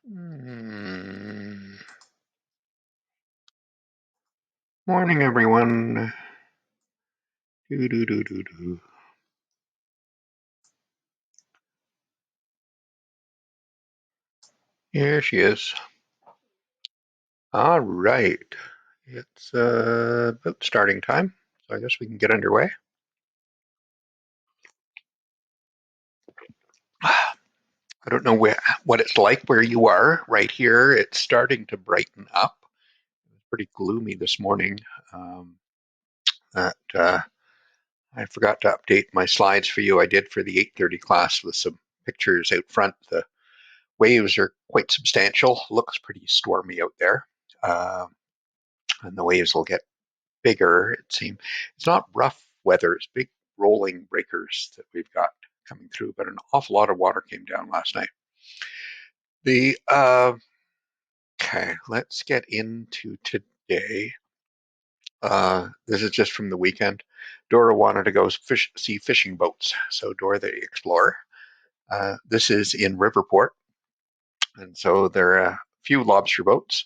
Hmm. Morning, everyone. Do, do, do, do, do. Here she is. All right. It's about starting time, so I guess we can get underway. I don't know what it's like where you are. Right here, it's starting to brighten up. It was pretty gloomy this morning. Um, that I forgot to update my slides for you. I did for the 8:30 class with some pictures out front. The waves are quite substantial. Looks pretty stormy out there. And the waves will get bigger, it seems. It's not rough weather, it's big rolling breakers that we've got coming through, but an awful lot of water came down last night. The Okay, let's get into today. This is just from the weekend. Dora wanted to go see fishing boats, so Dora the Explorer. This is in Riverport, and so there are a few lobster boats.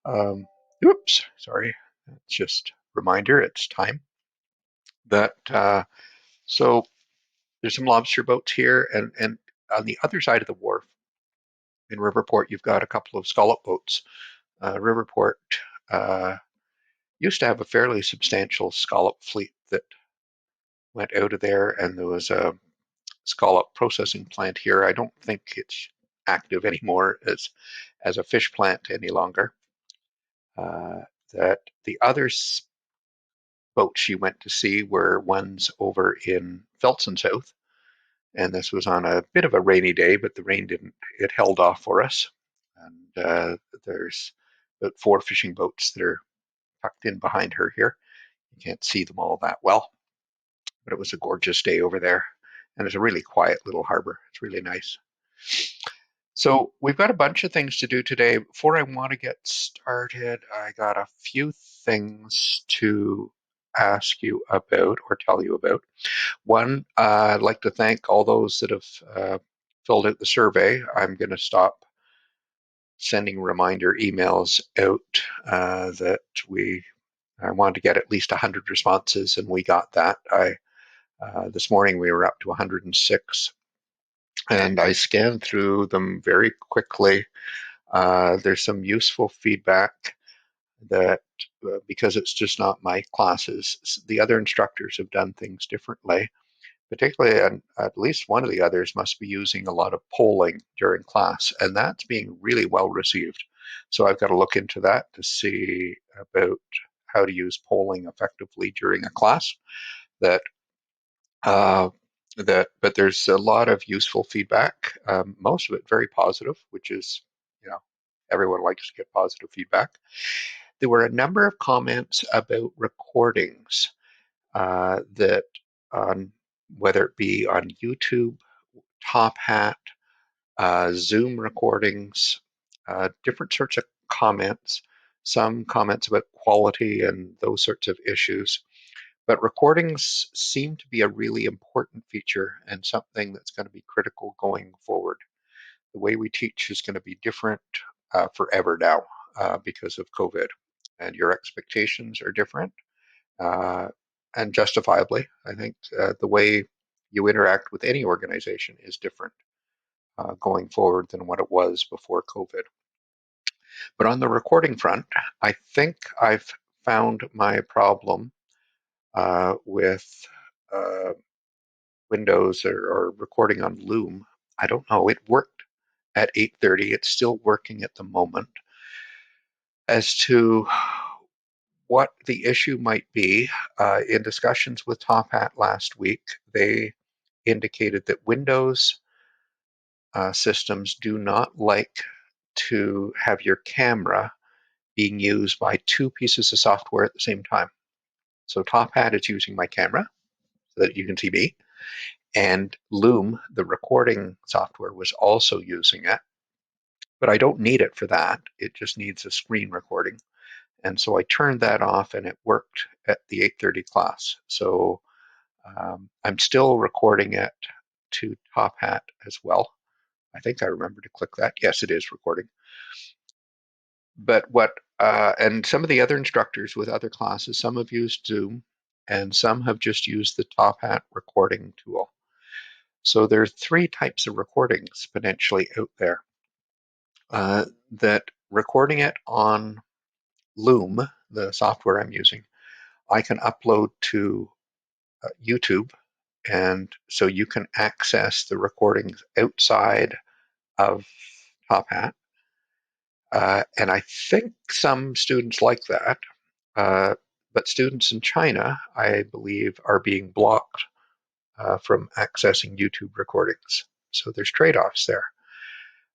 Um, Oops, sorry. It's just a reminder, it's time. That so there's some lobster boats here, and on the other side of the wharf in Riverport, you've got a couple of scallop boats. Riverport uh, used to have a fairly substantial scallop fleet that went out of there, and there was a scallop processing plant here. I don't think it's active anymore as a fish plant any longer. Uh, that the other boats she went to see were ones over in Felton South, and this was on a bit of a rainy day, but the rain didn't, it held off for us. And there's about 4 fishing boats that are tucked in behind her here. You can't see them all that well, but it was a gorgeous day over there. And it's a really quiet little harbor. It's really nice. So we've got a bunch of things to do today. Before I want to get started, I got a few things to ask you about or tell you about. One, I'd like to thank all those that have filled out the survey. I'm going to stop sending reminder emails out that I wanted to get at least 100 responses, and we got that. This morning we were up to 106, and I scanned through them very quickly. There's some useful feedback that because it's just not my classes, the other instructors have done things differently. Particularly, at least one of the others must be using a lot of polling during class, and that's being really well received. So I've got to look into that to see about how to use polling effectively during a class. That uh, but there's a lot of useful feedback. Most of it very positive, which is, you know, everyone likes to get positive feedback. There were a number of comments about recordings that on whether it be on YouTube, Top Hat, Zoom recordings, different sorts of comments, some comments about quality and those sorts of issues. But recordings seem to be a really important feature and something that's going to be critical going forward. The way we teach is going to be different forever now because of COVID, and your expectations are different. Uh, and justifiably, I think the way you interact with any organization is different going forward than what it was before COVID. But on the recording front, I think I've found my problem with uh, Windows or recording on Loom. I don't know. It worked at 8:30. It's still working at the moment. As to what the issue might be, in discussions with Top Hat last week, they indicated that Windows systems do not like to have your camera being used by 2 pieces of software at the same time. So Top Hat is using my camera so that you can see me, and Loom, the recording software, was also using it. But I don't need it for that. It just needs a screen recording. And so I turned that off, and it worked at the 8:30 class. So I'm still recording it to Top Hat as well. I think I remember to click that. Yes, it is recording. But and some of the other instructors with other classes, some have used Zoom and some have just used the Top Hat recording tool. So there are three types of recordings potentially out there. That recording it on Loom, the software I'm using, I can upload to YouTube, and so you can access the recordings outside of Top Hat. And I think some students like that, but students in China, I believe, are being blocked from accessing YouTube recordings. So there's trade-offs there.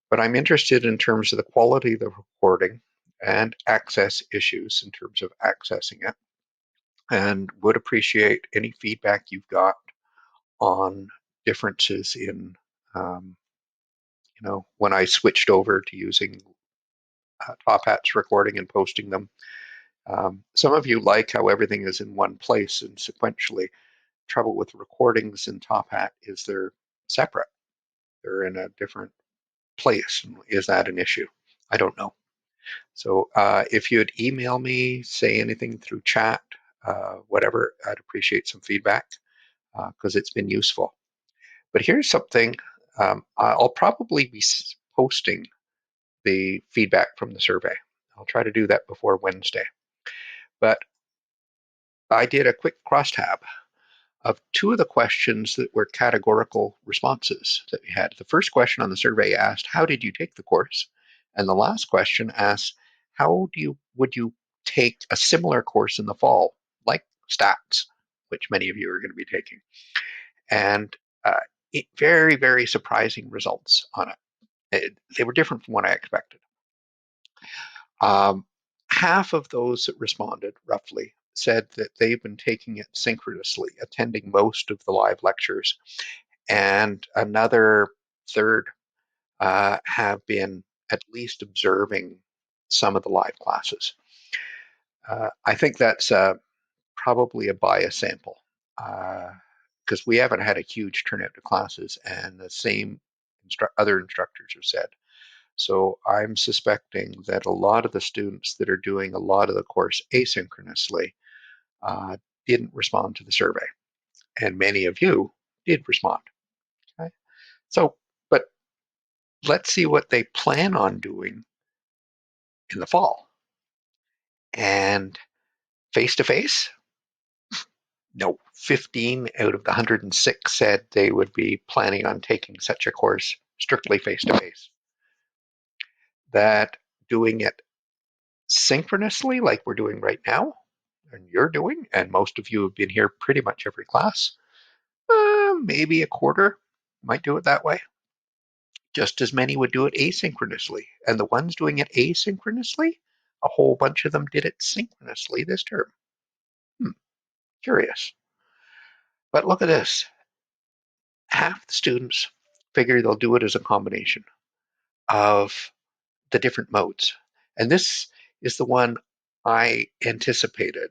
But I'm interested in terms of the quality of the recording and access issues in terms of accessing it, and would appreciate any feedback you've got on differences in, when I switched over to using Top Hat's recording and posting them. Some of you like how everything is in one place and sequentially. Trouble with recordings in Top Hat is they're separate. They're in a different place. Is that an issue? I don't know. So if you'd email me, say anything through chat, whatever, I'd appreciate some feedback because it's been useful. But here's something. I'll probably be posting the feedback from the survey. I'll try to do that before Wednesday. But I did a quick crosstab of two of the questions that were categorical responses that we had. The first question on the survey asked, how did you take the course? And the last question asked, would you take a similar course in the fall, like stats, which many of you are going to be taking? And very, very surprising results on it. They were different from what I expected. Half of those that responded, roughly, said that they've been taking it synchronously, attending most of the live lectures, and another third have been at least observing some of the live classes. I think that's probably a bias sample because we haven't had a huge turnout to classes, and the same other instructors have said. So I'm suspecting that a lot of the students that are doing a lot of the course asynchronously didn't respond to the survey, and many of you did respond. Okay? So, but let's see what they plan on doing in the fall. And face-to-face, no, 15 out of the 106 said they would be planning on taking such a course strictly face-to-face. That doing it synchronously like we're doing right now, and you're doing, and most of you have been here pretty much every class, maybe a quarter might do it that way. Just as many would do it asynchronously. And the ones doing it asynchronously, a whole bunch of them did it synchronously this term. Curious. But look at this. Half the students figure they'll do it as a combination of the different modes. And this is the one I anticipated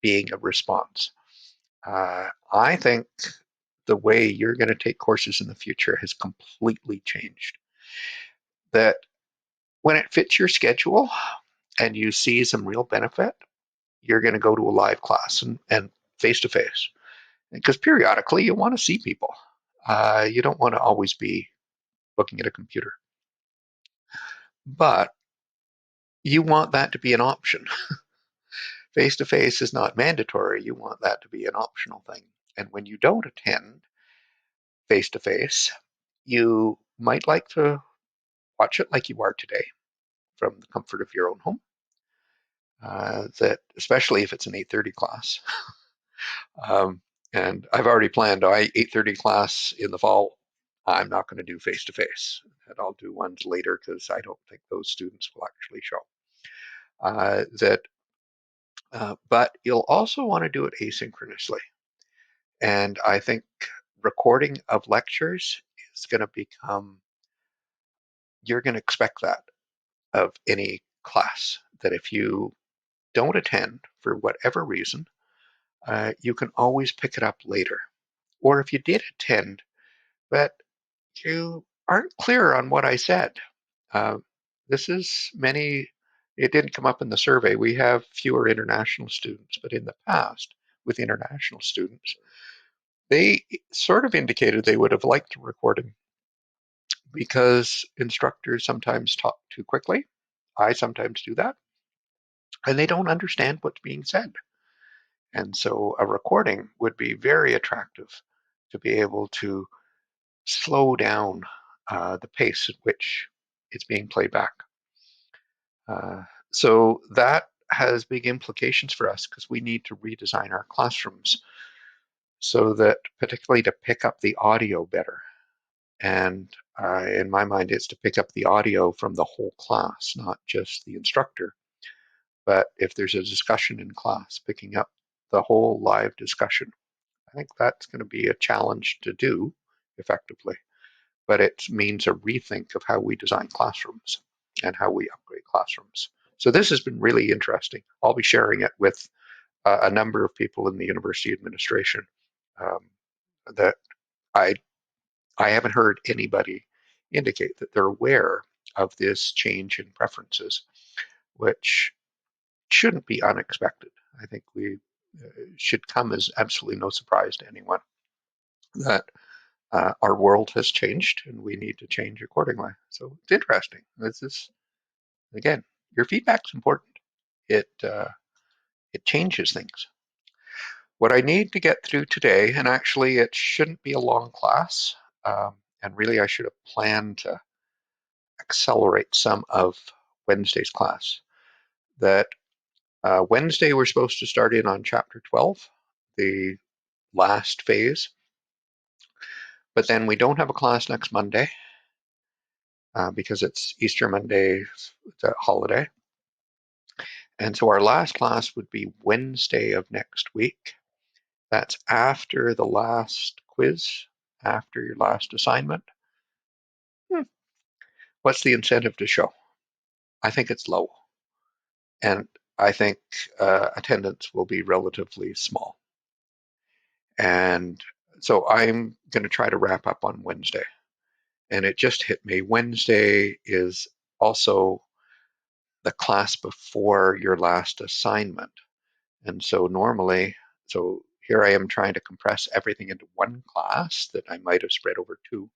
being a response. I think the way you're going to take courses in the future has completely changed. That when it fits your schedule and you see some real benefit, you're going to go to a live class and face-to-face. Because periodically you want to see people. You don't want to always be looking at a computer. But you want that to be an option. Face-to-face is not mandatory. You want that to be an optional thing. And when you don't attend face-to-face, you might like to watch it like you are today from the comfort of your own home. That especially if it's an 8:30 class. And I've already planned my 8:30 class in the fall. I'm not going to do face-to-face. And I'll do ones later because I don't think those students will actually show. But you'll also want to do it asynchronously. And I think recording of lectures is going to become, you're going to expect that of any class, that if you don't attend for whatever reason, you can always pick it up later. Or if you did attend, but you aren't clear on what I said. Uh, this is many, it didn't come up in the survey. We have fewer international students, but in the past, with international students, they sort of indicated they would have liked a recording because instructors sometimes talk too quickly. I sometimes do that, and they don't understand what's being said. And so a recording would be very attractive to be able to slow down the pace at which it's being played back. Uh, so that has big implications for us because we need to redesign our classrooms so that, particularly to pick up the audio better. And in my mind, it's to pick up the audio from the whole class, not just the instructor. But if there's a discussion in class, picking up the whole live discussion. I think that's going to be a challenge to do effectively. But it means a rethink of how we design classrooms and how we upgrade classrooms. So this has been really interesting. I'll be sharing it with a number of people in the university administration um, that I I haven't heard anybody indicate that they're aware of this change in preferences, which shouldn't be unexpected. I think we should come as absolutely no surprise to anyone that our world has changed and we need to change accordingly. So it's interesting. This is, again, your feedback's important. It changes things. What I need to get through today, and actually it shouldn't be a long class, and really I should have planned to accelerate some of Wednesday's class. That Wednesday we're supposed to start in on chapter 12, the last phase, but then we don't have a class next Monday because it's Easter Monday, it's a holiday. And so our last class would be Wednesday of next week. That's after the last quiz, after your last assignment. What's the incentive to show? I think it's low. And I think attendance will be relatively small. And so I'm going to try to wrap up on Wednesday. And it just hit me. Wednesday is also the class before your last assignment. And so normally, so here I am trying to compress everything into one class that I might have spread over two,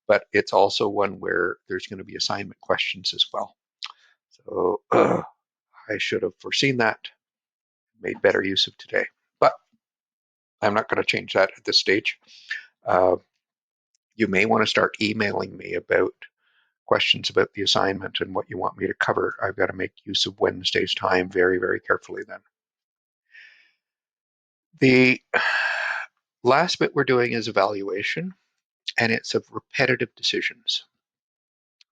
but it's also one where there's going to be assignment questions as well. So I should have foreseen that, made better use of today. But I'm not going to change that at this stage. Uh, you may want to start emailing me about questions about the assignment and what you want me to cover. I've got to make use of Wednesday's time very, very carefully then. The last bit we're doing is evaluation, and it's of repetitive decisions.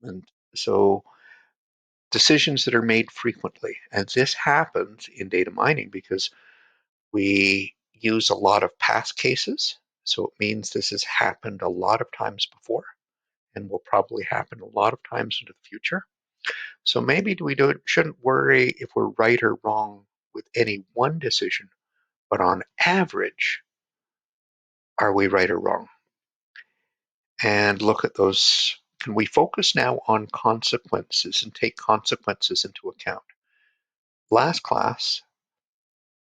And so decisions that are made frequently. And this happens in data mining because we use a lot of past cases. So it means this has happened a lot of times before and will probably happen a lot of times into the future. So maybe shouldn't worry if we're right or wrong with any one decision, but on average, are we right or wrong? And look at those. Can we focus now on consequences and take consequences into account? Last class,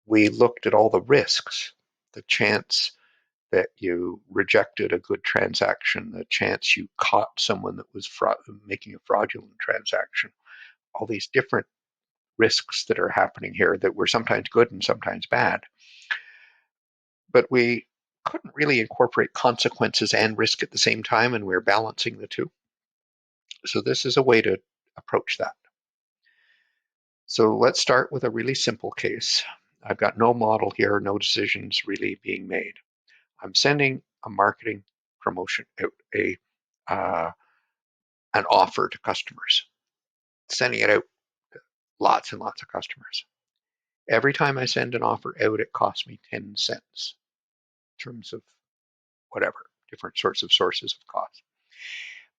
we looked at all the risks, the chance that you rejected a good transaction, the chance you caught someone that was making a fraudulent transaction, all these different risks that are happening here that were sometimes good and sometimes bad. But we couldn't really incorporate consequences and risk at the same time, and we we're balancing the two. So this is a way to approach that. So let's start with a really simple case. I've got no model here, no decisions really being made. I'm sending a marketing promotion out, an offer to customers, sending it out to lots and lots of customers. Every time I send an offer out, it costs me 10 cents in terms of whatever, different sorts of sources of cost.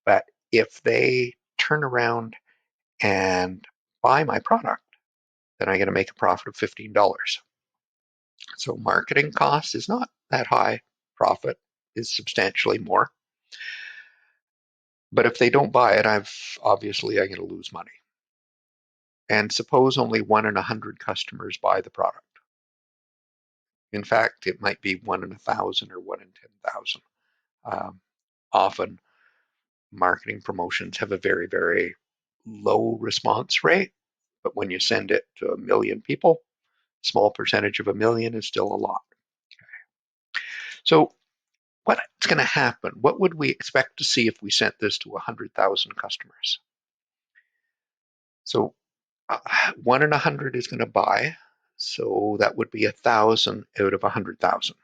But if they turn around and buy my product, then I'm going to make a profit of $15. So marketing cost is not that high. Profit is substantially more. But if they don't buy it, I'm going to lose money. And suppose only 1 in 100 customers buy the product. In fact, it might be 1 in 1,000 or 1 in 10,000. Often marketing promotions have a very, very low response rate, but when you send it to 1 million people, a small percentage of 1 million is still a lot. So what's going to happen? What would we expect to see if we sent this to 100,000 customers? So 1 in 100 is going to buy, so that would be 1,000 out of 100,000.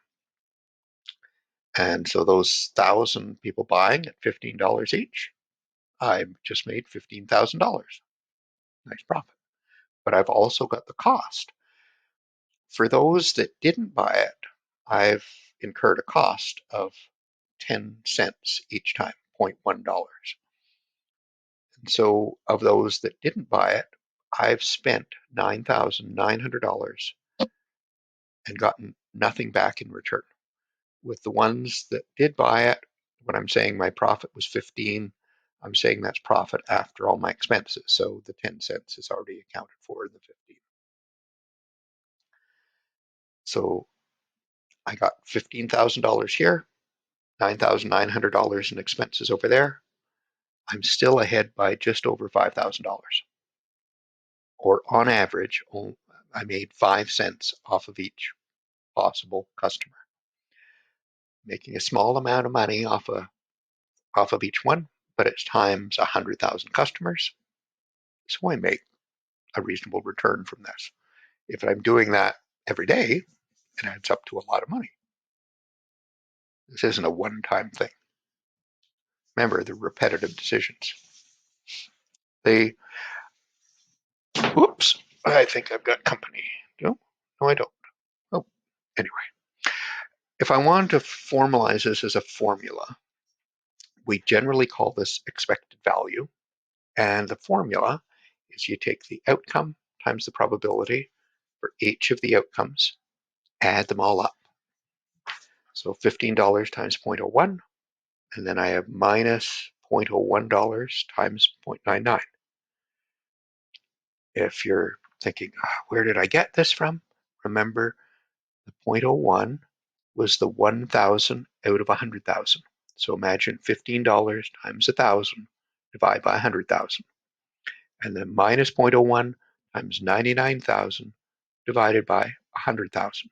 And so those 1,000 people buying at $15 each, I just made $15,000. Nice profit. But I've also got the cost. For those that didn't buy it, I've incurred a cost of 10 cents each time, $0.1. And so of those that didn't buy it, I've spent $9,900 and gotten nothing back in return. With the ones that did buy it, when I'm saying my profit was 15, I'm saying that's profit after all my expenses. So the 10 cents is already accounted for in the 15. So I got $15,000 here, $9,900 in expenses over there. I'm still ahead by just over $5,000. Or on average, I made 5 cents off of each possible customer. Making a small amount of money off of each one, but it's times 100,000 customers. So I make a reasonable return from this. If I'm doing that every day, it adds up to a lot of money. This isn't a one-time thing. Remember, they're repetitive decisions. Whoops, I think I've got company. No, I don't. Oh, anyway. If I wanted to formalize this as a formula, we generally call this expected value. And the formula is you take the outcome times the probability for each of the outcomes, add them all up. So $15 times 0.01, and then I have minus $0.01 times 0.99. If you're thinking, where did I get this from? Remember, the 0.01 was the 1,000 out of 100,000. So imagine $15 times 1,000 divided by 100,000. And then minus 0.01 times 99,000 divided by 100,000.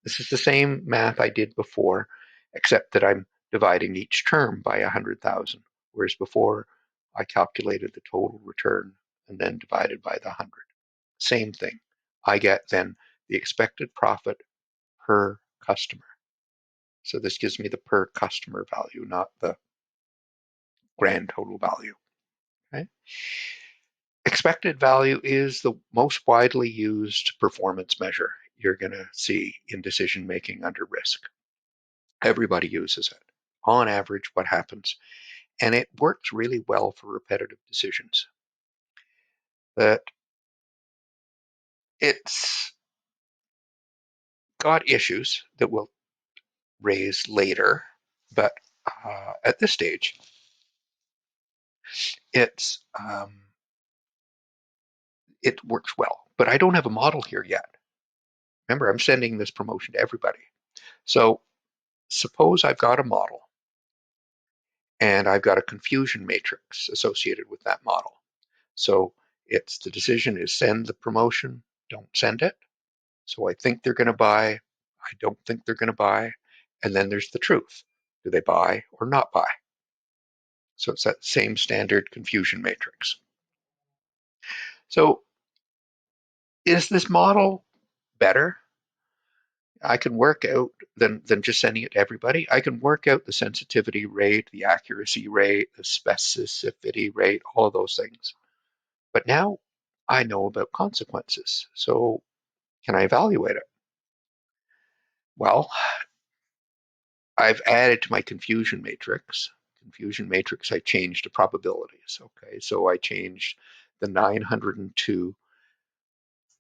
This is the same math I did before, except that I'm dividing each term by 100,000, whereas before I calculated the total return and then divided by the 100. Same thing. I get then the expected profit per customer. So this gives me the per customer value, not the grand total value. Okay? Expected value is the most widely used performance measure you're going to see in decision making under risk. Everybody uses it. On average, what happens? And it works really well for repetitive decisions. That it's got issues that we'll raise later, but at this stage, it's it works well. But I don't have a model here yet. Remember, I'm sending this promotion to everybody. So suppose I've got a model and I've got a confusion matrix associated with that model. So it's the decision is send the promotion, don't send it. So I think they're going to buy, I don't think they're going to buy, and then there's the truth. Do they buy or not buy? So it's that same standard confusion matrix. So is this model better? I can work out than just sending it to everybody. I can work out the sensitivity rate, the accuracy rate, the specificity rate, all of those things. But now I know about consequences. So can I evaluate it? Well, I've added to my confusion matrix. Confusion matrix, I changed the probabilities. Okay, so I changed the 902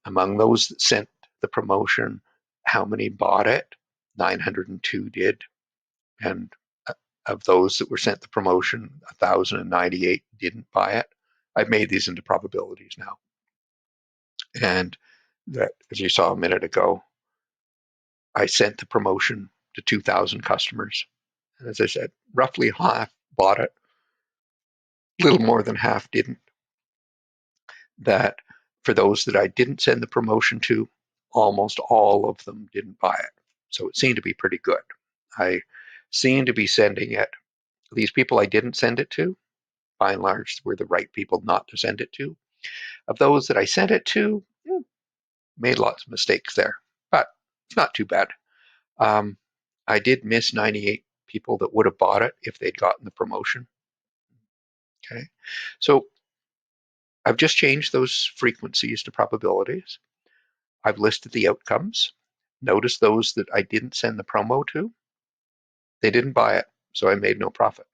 among those that sent the promotion. How many bought it? 902 did, and Of those that were sent the promotion, 1,098 didn't buy it. I've made these into probabilities now. And that, as you saw a minute ago, I sent the promotion to 2,000 customers. And as I said, roughly half bought it, a little more than half didn't. That for those that I didn't send the promotion to, almost all of them didn't buy it. So it seemed to be pretty good. I seemed to be sending it. These people I didn't send it to, by and large, were the right people not to send it to. Of those that I sent it to, made lots of mistakes there, but it's not too bad. Um, I did miss 98 people that would have bought it if they'd gotten the promotion. Okay, so I've just changed those frequencies to probabilities. I've listed the outcomes. Notice those that I didn't send the promo to, they didn't buy it, so I made no profit.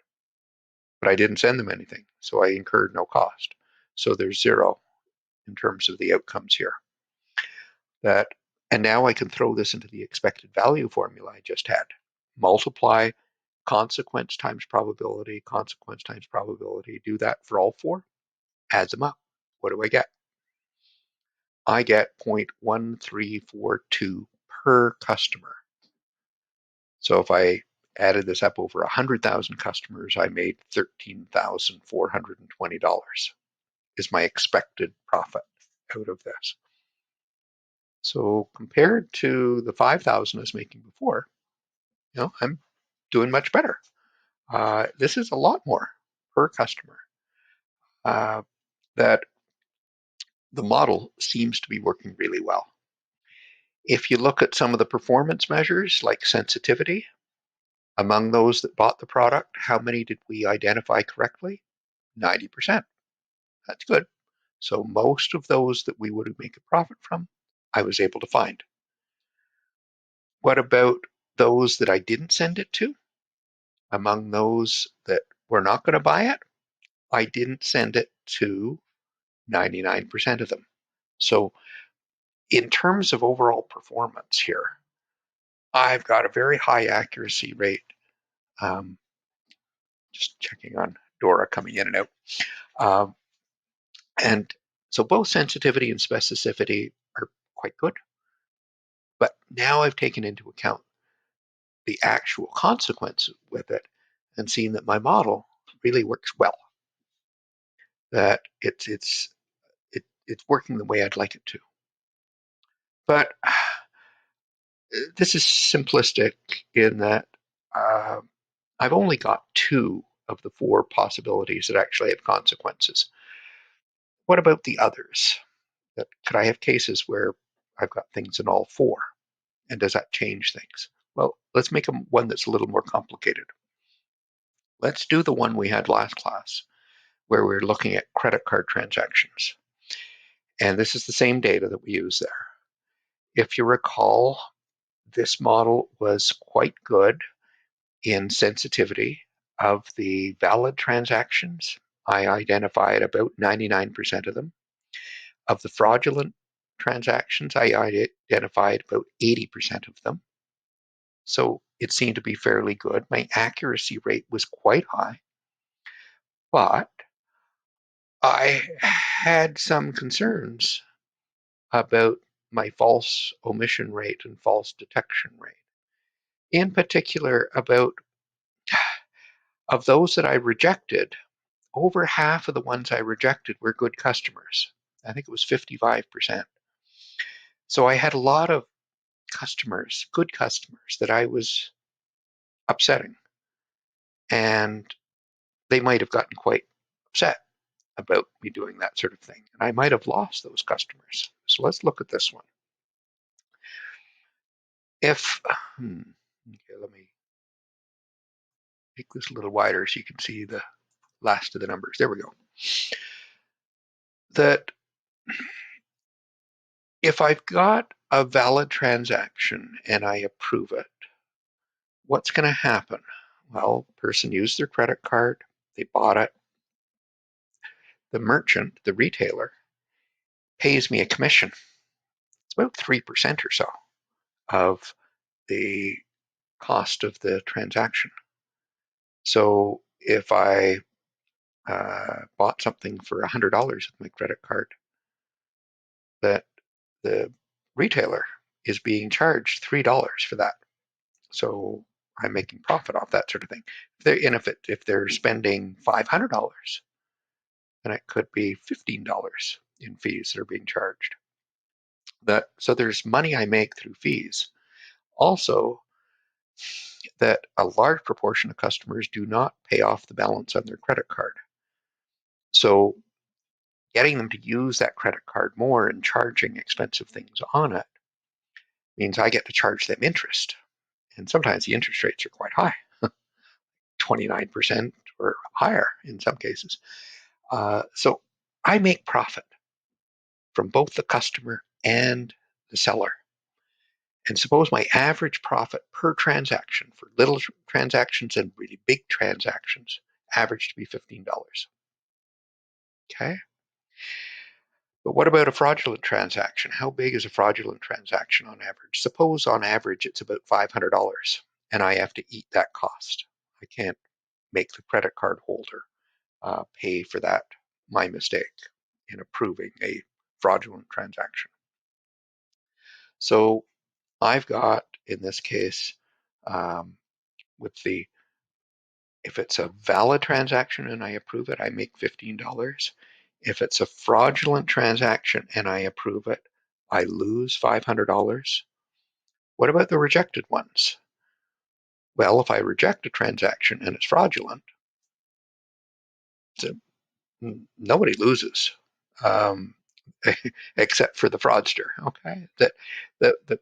But I didn't send them anything, so I incurred no cost. So there's zero in terms of the outcomes here. That, and now I can throw this into the expected value formula I just had. Multiply consequence times probability, do that for all four, adds them up. What do I get? I get 0.1342 per customer. So if I added this up over 100,000 customers, I made $13,420 is my expected profit out of this. So compared to the 5,000 I was making before, I'm doing much better. This is a lot more per customer. That the model seems to be working really well. If you look at some of the performance measures like sensitivity, among those that bought the product, how many did we identify correctly? 90%. That's good. So most of those that we would make a profit from, I was able to find. What about those that I didn't send it to? Among those that were not going to buy it, I didn't send it to 99% of them. So in terms of overall performance here, I've got a very high accuracy rate. Just checking on Dora coming in and out. Um, and so both sensitivity and specificity are quite good. But now I've taken into account the actual consequence with it and seen that my model really works well. That it's working the way I'd like it to. But this is simplistic in that I've only got two of the four possibilities that actually have consequences. What about the others? Could I have cases where I've got things in all four? And does that change things? Well, let's make one that's a little more complicated. Let's do the one we had last class, where we're looking at credit card transactions. And this is the same data that we use there. If you recall, this model was quite good in sensitivity of the valid transactions. I identified about 99% of them. Of the fraudulent transactions, I identified about 80% of them. So it seemed to be fairly good. My accuracy rate was quite high, but I had some concerns about my false omission rate and false detection rate. In particular, about of those that I rejected, over half of the ones I rejected were good customers. I think it was 55%. So I had a lot of customers, good customers, that I was upsetting. And they might have gotten quite upset about me doing that sort of thing. And I might have lost those customers. So let's look at this one. Okay, let me make this a little wider so you can see the last of the numbers. There we go. That if I've got a valid transaction and I approve it, what's going to happen? Well, the person used their credit card, they bought it. The merchant, the retailer, pays me a commission. It's about 3% or so of the cost of the transaction. So if I bought something for $100 with my credit card, that the retailer is being charged $3 for that. So I'm making profit off that sort of thing. If they're spending $500, then it could be $15 in fees that are being charged. So there's money I make through fees. Also, that a large proportion of customers do not pay off the balance on their credit card. So getting them to use that credit card more and charging expensive things on it means I get to charge them interest. And sometimes the interest rates are quite high, 29% or higher in some cases. So I make profit from both the customer and the seller. And suppose my average profit per transaction for little transactions and really big transactions average to be $15. Okay. But what about a fraudulent transaction? How big is a fraudulent transaction on average? Suppose on average it's about $500 and I have to eat that cost. I can't make the credit card holder pay for that, my mistake in approving a fraudulent transaction. So I've got, in this case, um, with the if it's a valid transaction and I approve it, I make $15. If it's a fraudulent transaction and I approve it, I lose $500. What about the rejected ones? Well, if I reject a transaction and it's fraudulent, so nobody loses, um, except for the fraudster. Okay, that the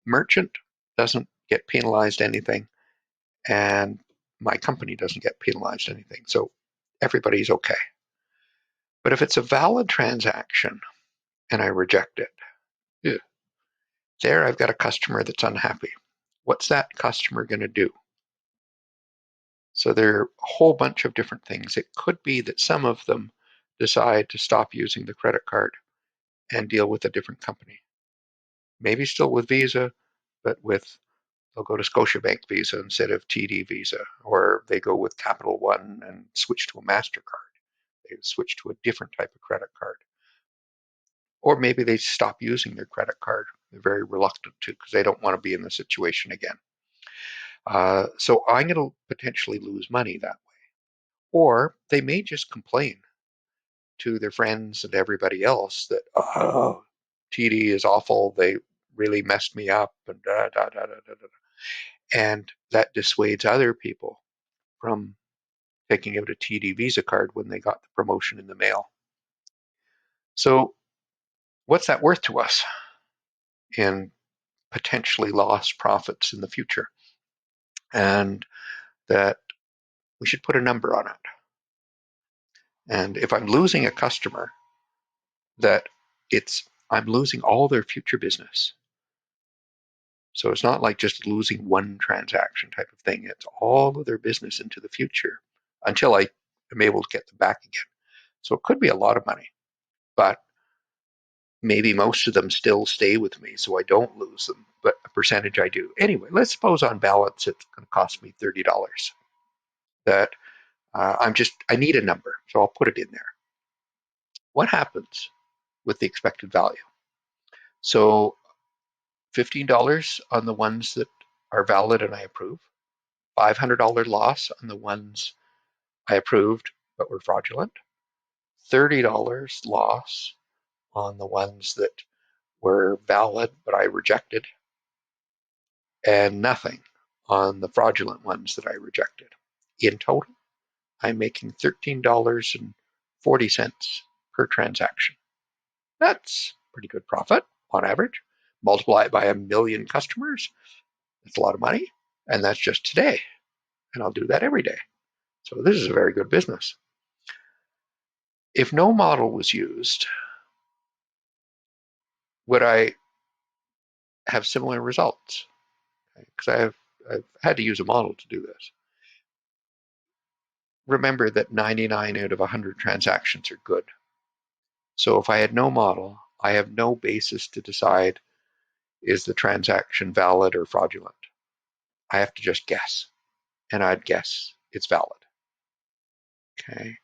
merchant doesn't get penalized anything, and my company doesn't get penalized anything. So everybody's okay. But if it's a valid transaction and I reject it, yeah, there I've got a customer that's unhappy. What's that customer going to do? So there are a whole bunch of different things. It could be that some of them decide to stop using the credit card and deal with a different company. Maybe still with Visa, but they'll go to Scotiabank Visa instead of TD Visa, or they go with Capital One and switch to a MasterCard. They switch to a different type of credit card. Or maybe they stop using their credit card. They're very reluctant to because they don't want to be in the situation again. So I'm going to potentially lose money that way. Or they may just complain to their friends and everybody else that, oh, TD is awful. They really messed me up and da, da, da, da, da, da. And that dissuades other people from taking out a TD Visa card when they got the promotion in the mail. So what's that worth to us in potentially lost profits in the future? And that we should put a number on it. And if I'm losing a customer, that I'm losing all their future business. So it's not like just losing one transaction type of thing. It's all of their business into the future until I am able to get them back again. So it could be a lot of money, but maybe most of them still stay with me so I don't lose them, but a percentage I do. Anyway, let's suppose on balance it's going to cost me $30. That I need a number, so I'll put it in there. What happens with the expected value? So $15 on the ones that are valid and I approve, $500 loss on the ones I approved but were fraudulent, $30 loss on the ones that were valid but I rejected, and nothing on the fraudulent ones that I rejected. In total, I'm making $13.40 per transaction. That's pretty good profit on average. Multiply it by 1 million customers, that's a lot of money. And that's just today. And I'll do that every day. So this is a very good business. If no model was used, would I have similar results? Because I've had to use a model to do this. Remember that 99 out of 100 transactions are good. So if I had no model, I have no basis to decide, is the transaction valid or fraudulent? I have to just guess. And I'd guess it's valid. Okay.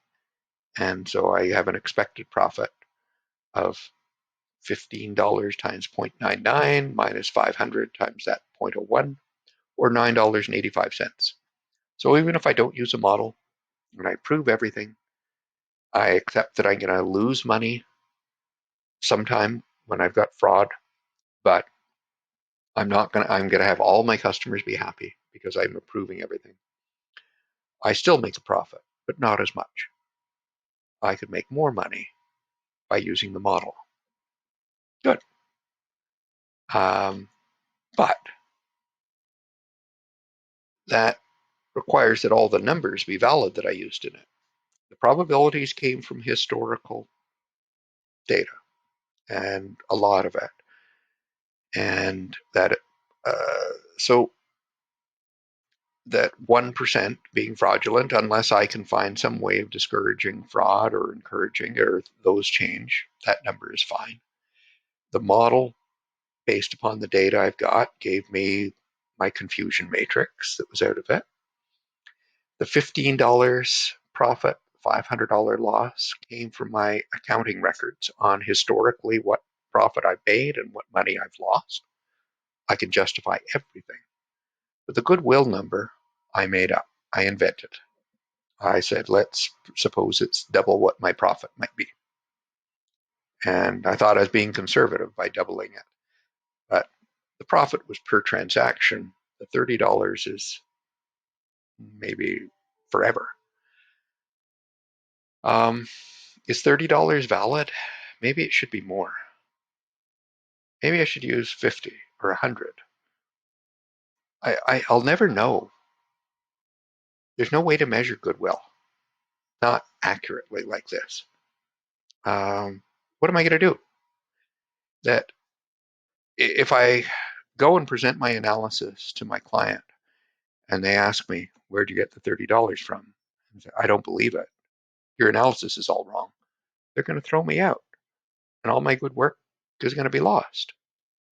And so I have an expected profit of $15 times 0.99 minus 500 times that 0.01, or $9.85. So even if I don't use a model and I prove everything, I accept that I'm going to lose money sometime when I've got fraud, but I'm going to have all my customers be happy because I'm approving everything. I still make a profit, but not as much. I could make more money by using the model. Good. But that requires that all the numbers be valid that I used in it. The probabilities came from historical data, and a lot of it. And so that 1% being fraudulent, unless I can find some way of discouraging fraud or encouraging, or those change, that number is fine. The model, based upon the data I've got, gave me my confusion matrix that was out of it. The $15 profit, $500 loss came from my accounting records on historically what profit I've made and what money I've lost. I can justify everything. But the goodwill number I made up. I invented. I said, let's suppose it's double what my profit might be. And I thought I was being conservative by doubling it. But the profit was per transaction. The $30 is maybe forever. Is $30 valid? Maybe it should be more. Maybe I should use 50 or 100. I'll never know. There's no way to measure goodwill, not accurately like this. What am I going to do? That if I go and present my analysis to my client and they ask me, where'd you get the $30 from? I don't believe it. Your analysis is all wrong. They're going to throw me out and all my good work is going to be lost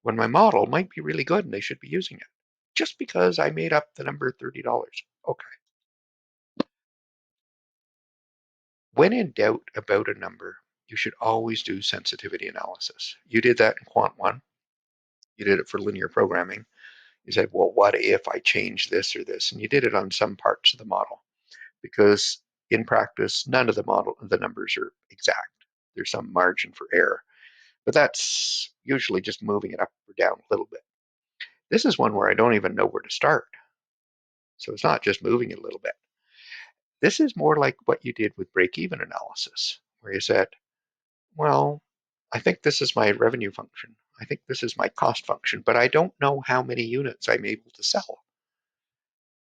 when my model might be really good and they should be using it just because I made up the number $30. Okay. When in doubt about a number, you should always do sensitivity analysis. You did that in Quant 1. You did it for linear programming. You said, well, what if I change this or this? And you did it on some parts of the model because in practice, none of the numbers are exact. There's some margin for error, but that's usually just moving it up or down a little bit. This is one where I don't even know where to start. So it's not just moving it a little bit. This is more like what you did with break-even analysis, where you said, well, I think this is my revenue function. I think this is my cost function, but I don't know how many units I'm able to sell.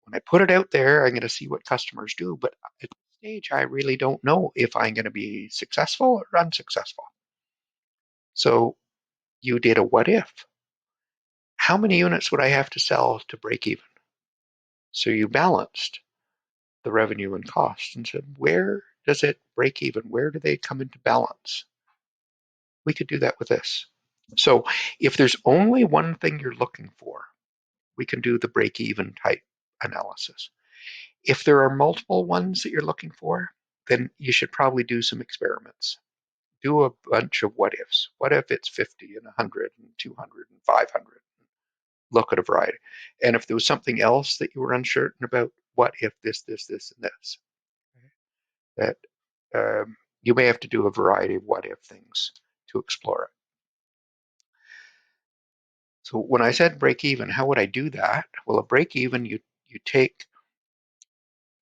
When I put it out there, I'm going to see what customers do, but at this stage, I really don't know if I'm going to be successful or unsuccessful. So you did a what if. How many units would I have to sell to break even? So you balanced the revenue and cost and said, where does it break even? Where do they come into balance? We could do that with this. So if there's only one thing you're looking for, we can do the break even type analysis. If there are multiple ones that you're looking for, then you should probably do some experiments. Do a bunch of what ifs. What if it's 50 and 100 and 200 and 500? Look at a variety. And if there was something else that you were uncertain about, what if this, this, this, and this? That you may have to do a variety of what if things to explore it. So when I said break even, how would I do that? Well, a break even,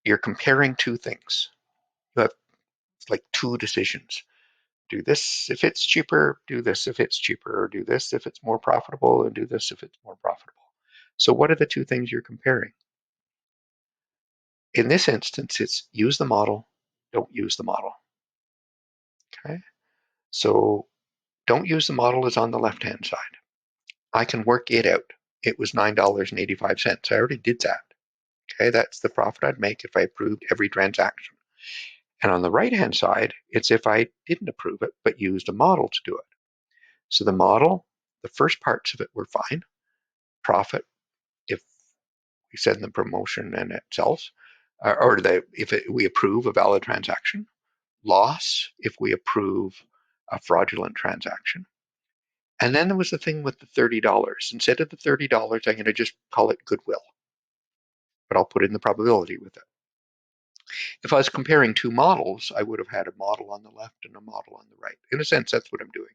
you're comparing two things. You have like two decisions. Do this if it's cheaper, do this if it's cheaper, or do this if it's more profitable, and do this if it's more profitable. So what are the two things you're comparing? In this instance, it's use the model, don't use the model. Okay. So don't use the model is on the left-hand side. I can work it out. It was $9.85. I already did that. Okay, that's the profit I'd make if I approved every transaction. And on the right-hand side, it's if I didn't approve it, but used a model to do it. So the model, the first parts of it were fine. Profit, if we send the promotion and it sells. if we approve a valid transaction, loss if we approve a fraudulent transaction. And then there was the thing with the $30. Instead of the $30, I'm going to just call it goodwill, but I'll put in the probability with it. If I was comparing two models, I would have had a model on the left and a model on the right. In a sense, that's what I'm doing.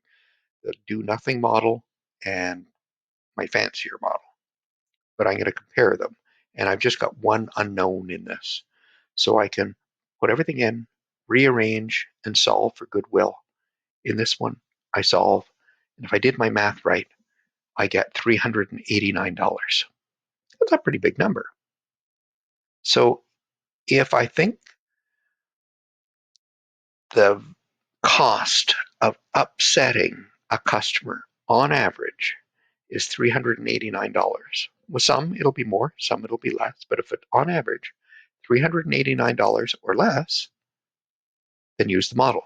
The do nothing model and my fancier model. But I'm going to compare them. And I've just got one unknown in this. So I can put everything in, rearrange, and solve for goodwill. In this one, I solve. And if I did my math right, I get $389. That's a pretty big number. So if I think the cost of upsetting a customer on average is $389. With some, it'll be more, some it'll be less, but if it on average, $389 or less, then use the model.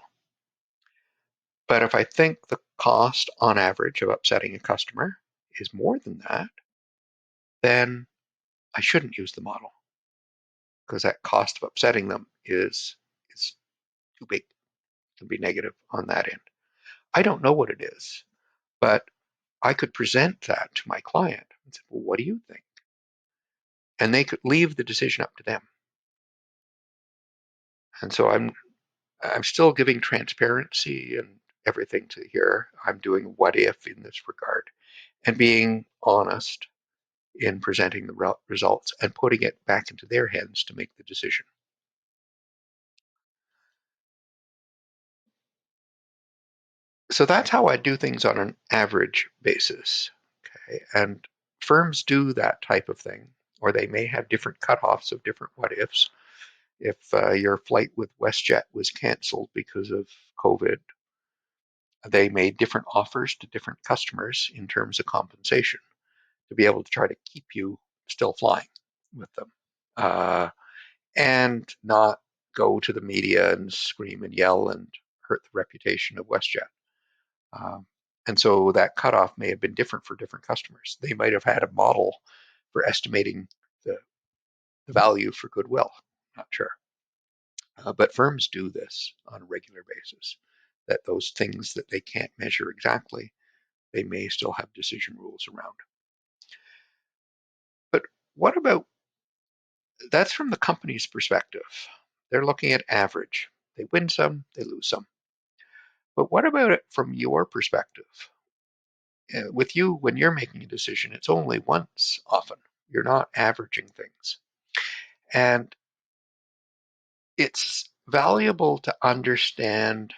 But if I think the cost on average of upsetting a customer is more than that, then I shouldn't use the model because that cost of upsetting them is too big to be negative on that end. I don't know what it is, but I could present that to my client and say, well, what do you think? And they could leave the decision up to them. And so I'm still giving transparency and everything to here. I'm doing what if in this regard and being honest in presenting the results and putting it back into their hands to make the decision. So that's how I do things on an average basis. Okay, and firms do that type of thing, or they may have different cutoffs of different what ifs. If your flight with WestJet was canceled because of COVID, they made different offers to different customers in terms of compensation to be able to try to keep you still flying with them and not go to the media and scream and yell and hurt the reputation of WestJet. And so that cutoff may have been different for different customers. They might have had a model for estimating the value for goodwill. Not sure. But firms do this on a regular basis, that those things that they can't measure exactly, they may still have decision rules around. But what about, that's from the company's perspective. They're looking at average. They win some, they lose some. But what about it from your perspective? With you, when you're making a decision, it's only once often. You're not averaging things. And it's valuable to understand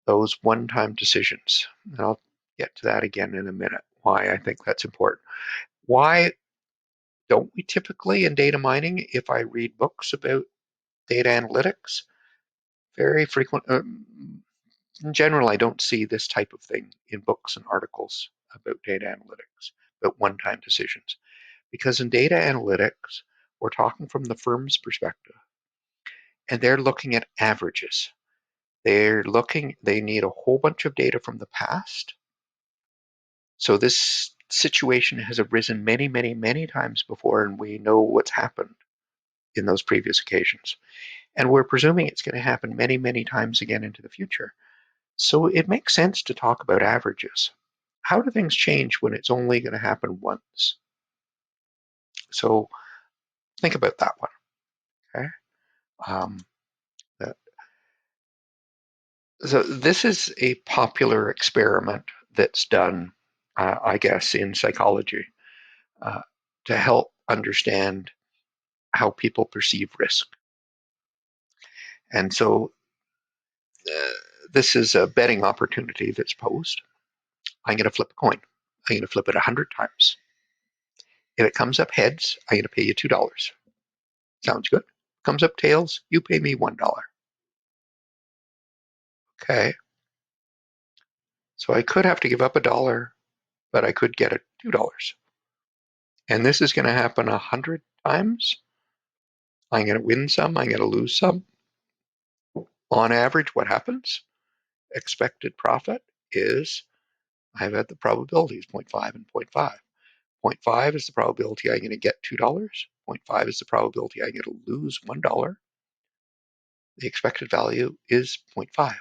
those one-time decisions. And I'll get to that again in a minute, why I think that's important. Why don't we typically in data mining, if I read books about data analytics, very frequent, in general, I don't see this type of thing in books and articles about data analytics, about one-time decisions. Because in data analytics, we're talking from the firm's perspective, and they're looking at averages. They need a whole bunch of data from the past. So this situation has arisen many, many, many times before, and we know what's happened in those previous occasions. And we're presuming it's going to happen many, many times again into the future. So it makes sense to talk about averages. How do things change when it's only going to happen once? So think about that one. Okay. That, so this is a popular experiment that's done, I guess, in psychology uh, to help understand how people perceive risk. And so this is a betting opportunity that's posed. I'm going to flip a coin. I'm going to flip it 100 times. If it comes up heads, I'm going to pay you $2. Sounds good. Comes up tails, you pay me $1. Okay. So I could have to give up $1, but I could get it $2. And this is going to happen 100 times. I'm going to win some, I'm going to lose some. On average, what happens? Expected profit is, I've had the probabilities 0.5 and 0.5. 0.5 is the probability I'm going to get $2. 0.5 is the probability I'm going to lose $1. The expected value is 0.5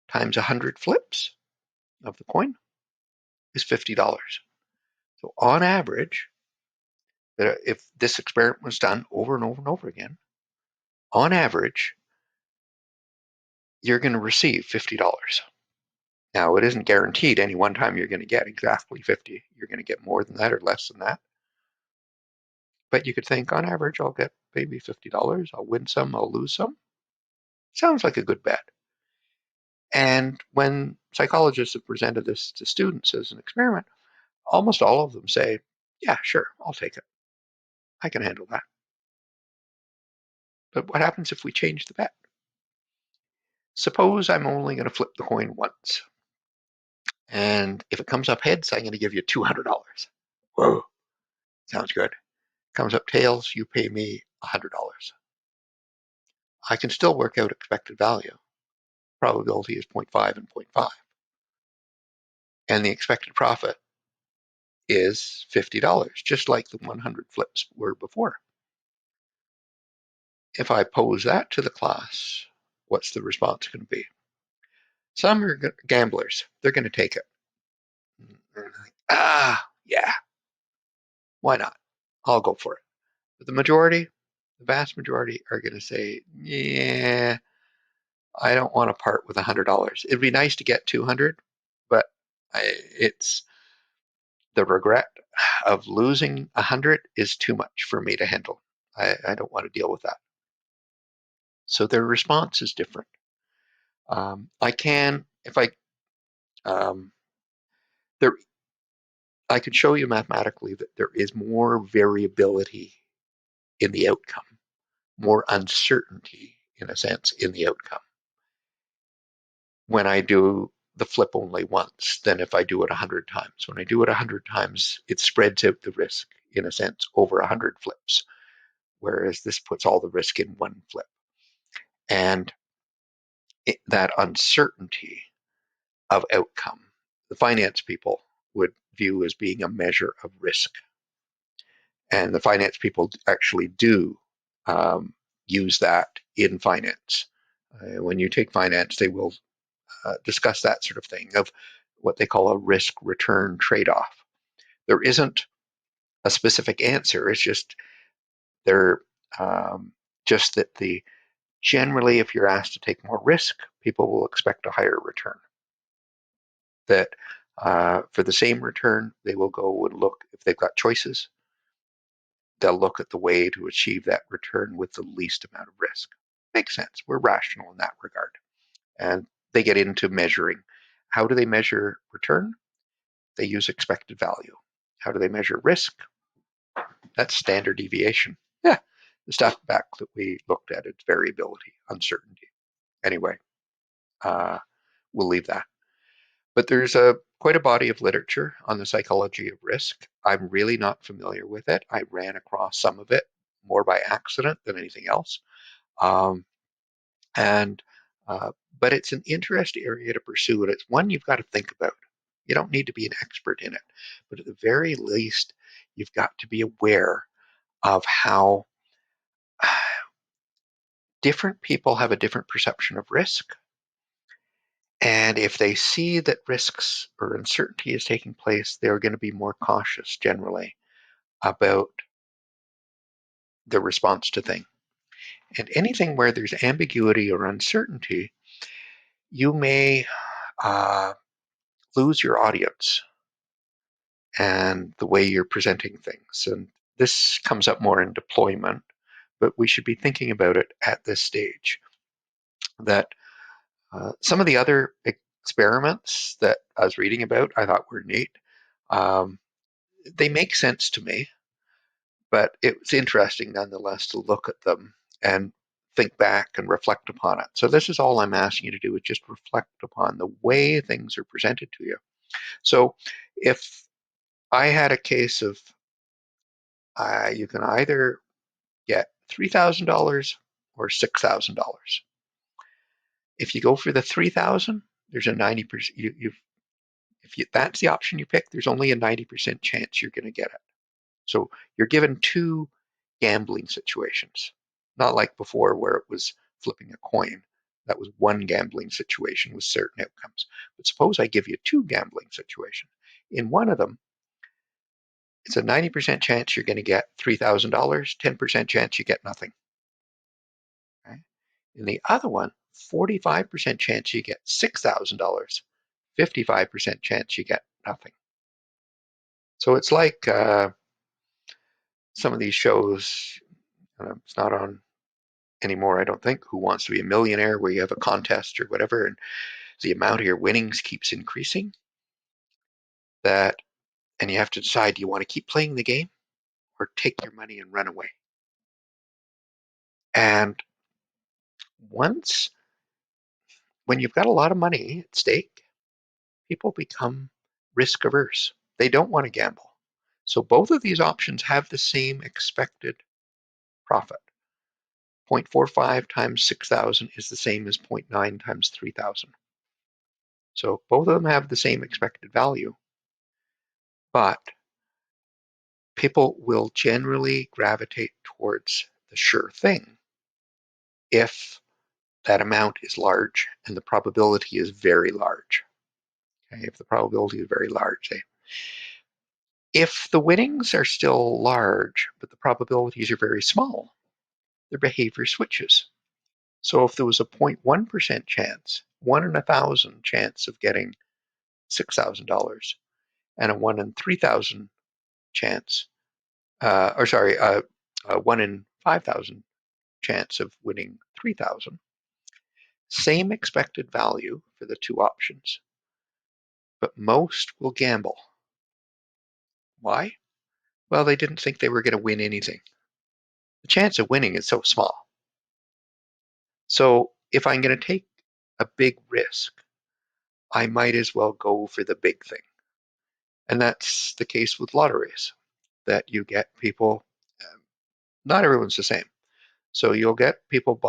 times 100 flips of the coin is $50. So on average, if this experiment was done over and over and over again, on average, you're going to receive $50. Now, it isn't guaranteed any one time you're going to get exactly 50. You're going to get more than that or less than that. But you could think, on average, I'll get maybe $50. I'll win some, I'll lose some. Sounds like a good bet. And when psychologists have presented this to students as an experiment, almost all of them say, yeah, sure, I'll take it. I can handle that. But what happens if we change the bet? Suppose I'm only going to flip the coin once. And if it comes up heads, I'm going to give you $200. Whoa, sounds good. Comes up tails, you pay me $100. I can still work out expected value. Probability is 0.5 and 0.5. And the expected profit is $50, just like the 100 flips were before. If I pose that to the class, what's the response going to be? Some are gamblers. They're going to take it. They're like, yeah, why not? I'll go for it. But the vast majority are going to say, yeah, I don't want to part with $100. It'd be nice to get 200, but it's the regret of losing 100 is too much for me to handle. I don't want to deal with that. So their response is different. Um, there, I could show you mathematically that there is more variability in the outcome, more uncertainty, in a sense, in the outcome when I do the flip only once than if I do it 100 times. When I do it 100 times, it spreads out the risk, in a sense, over 100 flips, whereas this puts all the risk in one flip. And that uncertainty of outcome, the finance people would view as being a measure of risk. And the finance people actually do use that in finance. When you take finance, they will discuss that sort of thing of what they call a risk return trade off. There isn't a specific answer. It's just they're just that the generally, if you're asked to take more risk, people will expect a higher return. That for the same return, they will go and look if they've got choices. They'll look at the way to achieve that return with the least amount of risk. Makes sense. We're rational in that regard. And they get into measuring. How do they measure return? They use expected value. How do they measure risk? That's standard deviation. Yeah, the stuff back that we looked at, it's variability, uncertainty. Anyway, we'll leave that. But there's quite a body of literature on the psychology of risk. I'm really not familiar with it. I ran across some of it more by accident than anything else. Um, and but it's an interesting area to pursue, and it's one you've got to think about. You don't need to be an expert in it, but at the very least, you've got to be aware of how different people have a different perception of risk. And if they see that risks or uncertainty is taking place, they're going to be more cautious generally about their response to things. And anything where there's ambiguity or uncertainty, you may lose your audience and the way you're presenting things. And this comes up more in deployment, but we should be thinking about it at this stage. That some of the other experiments that I was reading about, I thought were neat. They make sense to me, but it's interesting nonetheless to look at them and think back and reflect upon it. So this is all I'm asking you to do, is just reflect upon the way things are presented to you. So if I had a case of you can either get $3,000 or $6,000. If you go for the 3,000, there's a 90%. That's the option you pick, there's only a 90% chance you're going to get it. So you're given two gambling situations. Not like before where it was flipping a coin. That was one gambling situation with certain outcomes. But suppose I give you two gambling situations. In one of them, it's a 90% chance you're going to get $3,000, 10% chance you get nothing. Okay? In the other one, 45% chance you get $6,000, 55% chance you get nothing. So it's like some of these shows, it's not on anymore, I don't think, Who Wants to Be a Millionaire, where you have a contest or whatever, and the amount of your winnings keeps increasing. And you have to decide, do you want to keep playing the game or take your money and run away? And when you've got a lot of money at stake, people become risk averse. They don't want to gamble. So both of these options have the same expected profit. 0.45 times 6,000 is the same as 0.9 times 3,000. So both of them have the same expected value, but people will generally gravitate towards the sure thing if that amount is large and the probability is very large. Okay, if the probability is very large, if the winnings are still large but the probabilities are very small, their behavior switches. So if there was a 0.1% chance, 1 in 1,000 chance of getting $6,000, and a 1 in 3,000 chance, a 1 in 5,000 chance of winning 3,000, same expected value for the two options, but most will gamble. Why? Well, they didn't think they were going to win anything. The chance of winning is so small. So if I'm going to take a big risk, I might as well go for the big thing. And that's the case with lotteries, that you get people, not everyone's the same. So you'll get people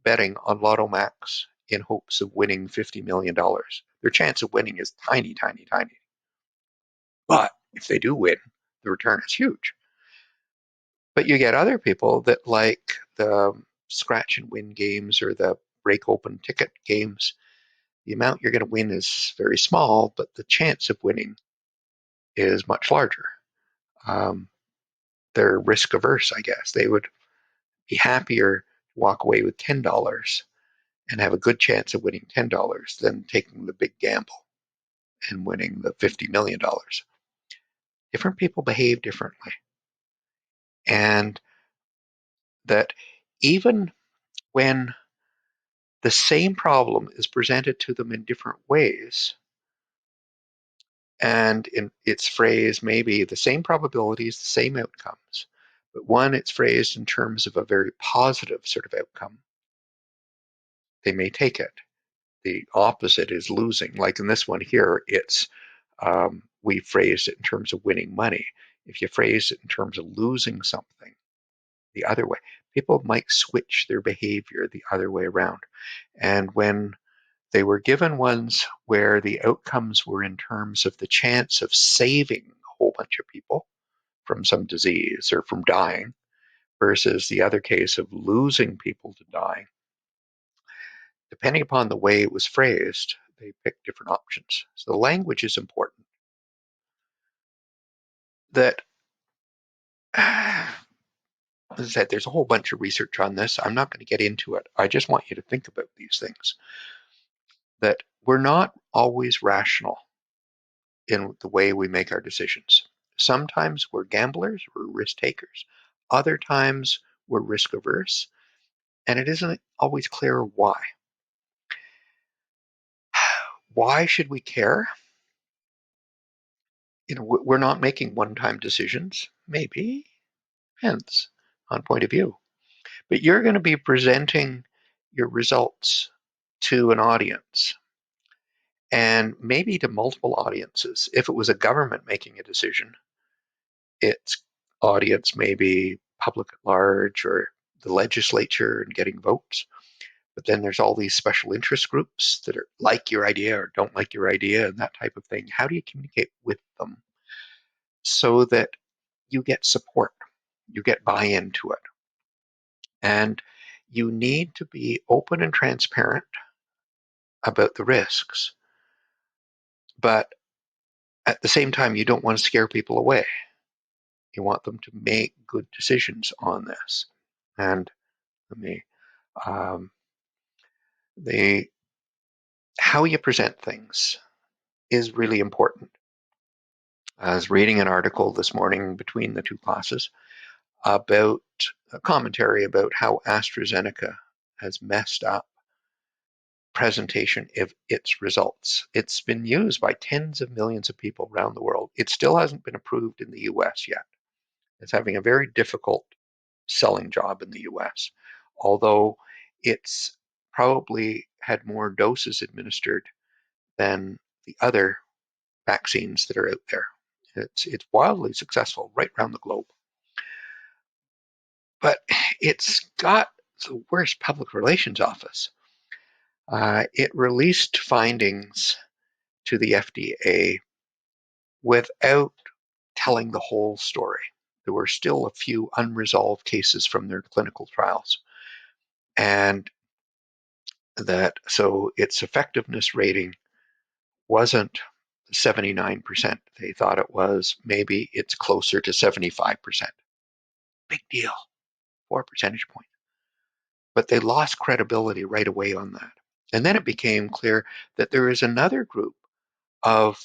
betting on Lotto Max in hopes of winning $50 million. Their chance of winning is tiny, tiny, tiny. But if they do win, the return is huge. But you get other people that like the scratch and win games or the break open ticket games. The amount you're going to win is very small, but the chance of winning is much larger. They're risk averse, I guess. They would be happier to walk away with $10 and have a good chance of winning $10 than taking the big gamble and winning the $50 million. Different people behave differently. And that even when the same problem is presented to them in different ways, and it's phrased maybe the same probabilities, the same outcomes, but one it's phrased in terms of a very positive sort of outcome, they may take it. The opposite is losing. Like in this one here, it's we phrased it in terms of winning money. If you phrase it in terms of losing something the other way, people might switch their behavior the other way around. And when they were given ones where the outcomes were in terms of the chance of saving a whole bunch of people from some disease or from dying versus the other case of losing people to dying, depending upon the way it was phrased, they picked different options. So the language is important. That, as I said, there's a whole bunch of research on this. I'm not going to get into it. I just want you to think about these things. That we're not always rational in the way we make our decisions. Sometimes we're gamblers, we're risk takers. Other times we're risk averse, and it isn't always clear why. Why should we care? We're not making one-time decisions. Maybe, depends on point of view. But you're going to be presenting your results to an audience, and maybe to multiple audiences. If it was a government making a decision, its audience may be public at large or the legislature and getting votes. But then there's all these special interest groups that are like your idea or don't like your idea and that type of thing. How do you communicate with them so that you get support? You get buy-in to it. And you need to be open and transparent about the risks, but at the same time, you don't want to scare people away. You want them to make good decisions on this. And um, the how you present things is really important. I was reading an article this morning between the two classes about a commentary about how AstraZeneca has messed up presentation of its results. It's been used by tens of millions of people around the world. It still hasn't been approved in the US yet. It's having a very difficult selling job in the US, although it's probably had more doses administered than the other vaccines that are out there. It's wildly successful right around the globe. But it's got the worst public relations office. It released findings to the FDA without telling the whole story. There were still a few unresolved cases from their clinical trials. And so its effectiveness rating wasn't 79%. They thought it was. Maybe it's closer to 75%. Big deal, 4 percentage points. But they lost credibility right away on that. And then it became clear that there is another group of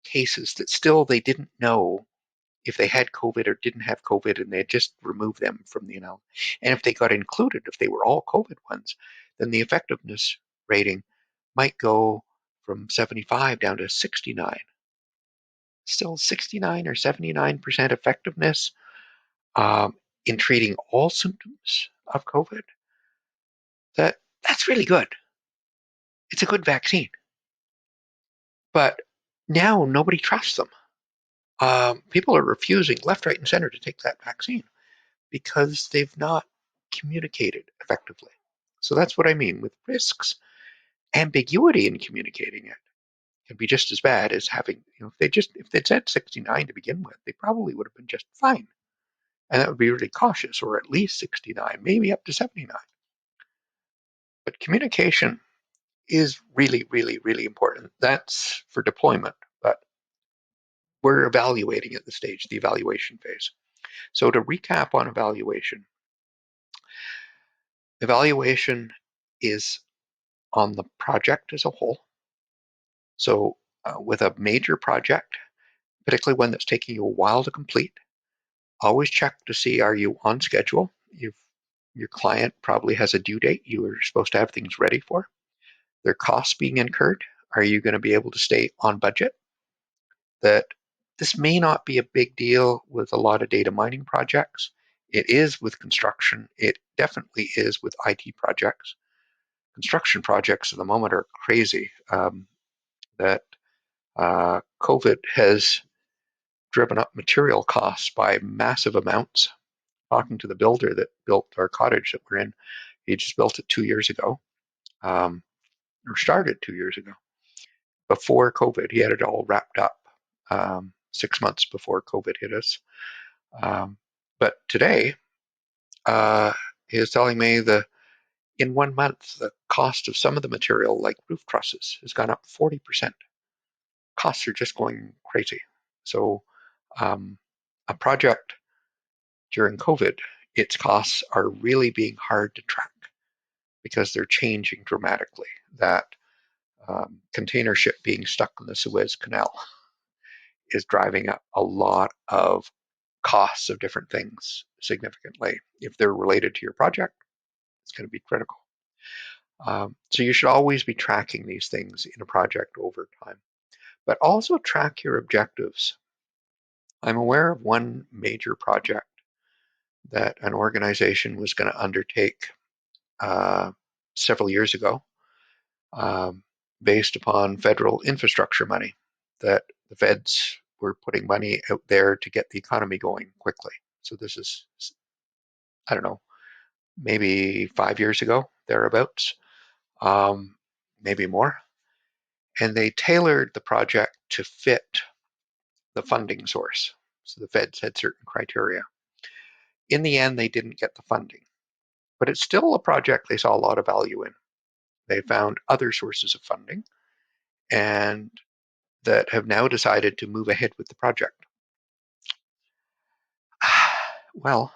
cases that still they didn't know if they had COVID or didn't have COVID, and they had just removed them from the analysis. And if they got included, if they were all COVID ones, then the effectiveness rating might go from 75 down to 69. Still 69 or 79% effectiveness in treating all symptoms of COVID. That's really good. It's a good vaccine. But now nobody trusts them. People are refusing left, right, and center to take that vaccine because they've not communicated effectively. So that's what I mean with risks. Ambiguity in communicating it can be just as bad as having, if they'd said 69 to begin with, they probably would have been just fine. And that would be really cautious, or at least 69, maybe up to 79. But communication is really, really, really important. That's for deployment, but we're evaluating at the stage, the evaluation phase. So to recap on evaluation, evaluation is on the project as a whole. So with a major project, particularly one that's taking you a while to complete, always check to see, are you on schedule? Your client probably has a due date you are supposed to have things ready for. Their costs being incurred. Are you going to be able to stay on budget? That this may not be a big deal with a lot of data mining projects. It is with construction. It definitely is with IT projects. Construction projects at the moment are crazy. That COVID has driven up material costs by massive amounts. Talking to the builder that built our cottage that we're in, he just built it 2 years ago, or started 2 years ago. Before COVID, he had it all wrapped up 6 months before COVID hit us. But today, he was telling me in 1 month, the cost of some of the material, like roof trusses, has gone up 40%. Costs are just going crazy. So a project during COVID, its costs are really being hard to track because they're changing dramatically. That container ship being stuck in the Suez Canal is driving up a lot of costs of different things significantly. If they're related to your project, it's going to be critical. So you should always be tracking these things in a project over time, but also track your objectives. I'm aware of one major project that an organization was going to undertake several years ago, based upon federal infrastructure money, that the feds were putting money out there to get the economy going quickly. So this is, I don't know, maybe 5 years ago, thereabouts, maybe more. And they tailored the project to fit the funding source. So the feds had certain criteria. In the end, they didn't get the funding, but it's still a project they saw a lot of value in. They found other sources of funding and that have now decided to move ahead with the project. Well,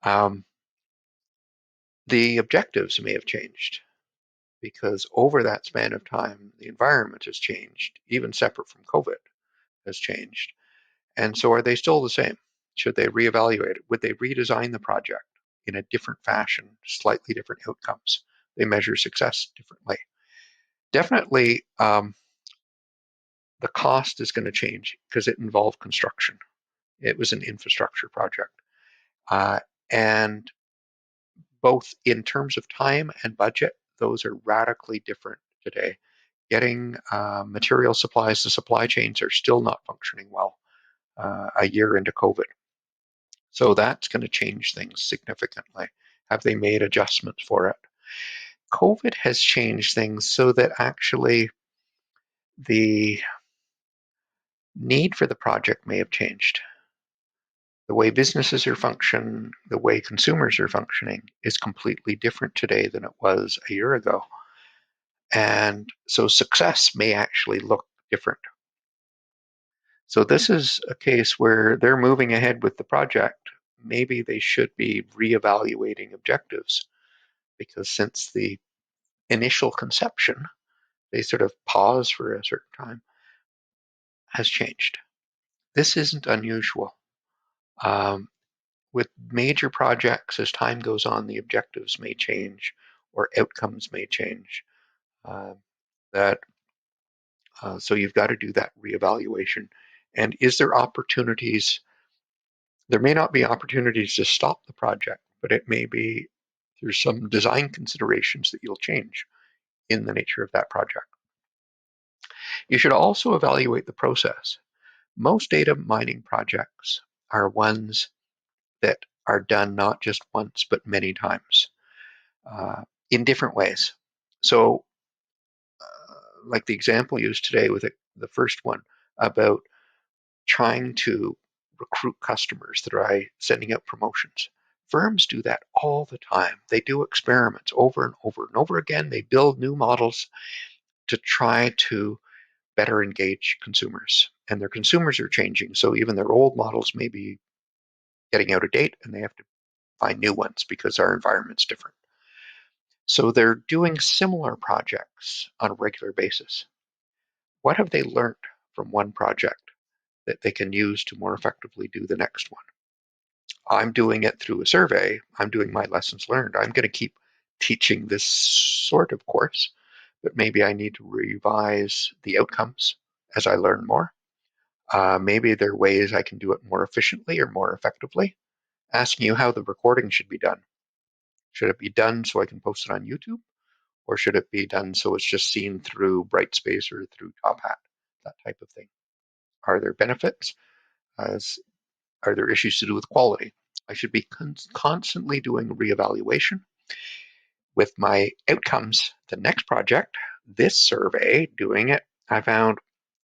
um, the objectives may have changed because over that span of time, the environment has changed, even separate from COVID has changed. And so are they still the same? Should they reevaluate it? Would they redesign the project in a different fashion, slightly different outcomes? They measure success differently. Definitely, the cost is going to change because it involved construction. It was an infrastructure project. And both in terms of time and budget, those are radically different today. Getting material supplies, the supply chains are still not functioning well a year into COVID. So that's going to change things significantly. Have they made adjustments for it? COVID has changed things so that actually the need for the project may have changed. The way businesses are functioning, the way consumers are functioning is completely different today than it was a year ago. And so success may actually look different. So this is a case where they're moving ahead with the project. Maybe they should be reevaluating objectives because since the initial conception, they sort of pause for a certain time, has changed. This isn't unusual. Um, with major projects, as time goes on, the objectives may change or outcomes may change. Uh, that so you've got to do that reevaluation. And is there opportunities? There may not be opportunities to stop the project, but it may be there's some design considerations that you'll change in the nature of that project. You should also evaluate the process. Most data mining projects are ones that are done not just once, but many times in different ways. So, like the example used today with the first one about trying to recruit customers that are sending out promotions. Firms do that all the time. They do experiments over and over and over again. They build new models to try to better engage consumers. And their consumers are changing. So even their old models may be getting out of date and they have to find new ones because our environment's different. So they're doing similar projects on a regular basis. What have they learned from one project that they can use to more effectively do the next one? I'm doing it through a survey. I'm doing my lessons learned. I'm going to keep teaching this sort of course, but maybe I need to revise the outcomes as I learn more. Maybe there are ways I can do it more efficiently or more effectively. Asking you how the recording should be done. Should it be done so I can post it on YouTube? Or should it be done so it's just seen through Brightspace or through Top Hat? That type of thing. Are there benefits? As are there issues to do with quality? I should be constantly doing reevaluation with my outcomes. The next project, this survey, doing it, I found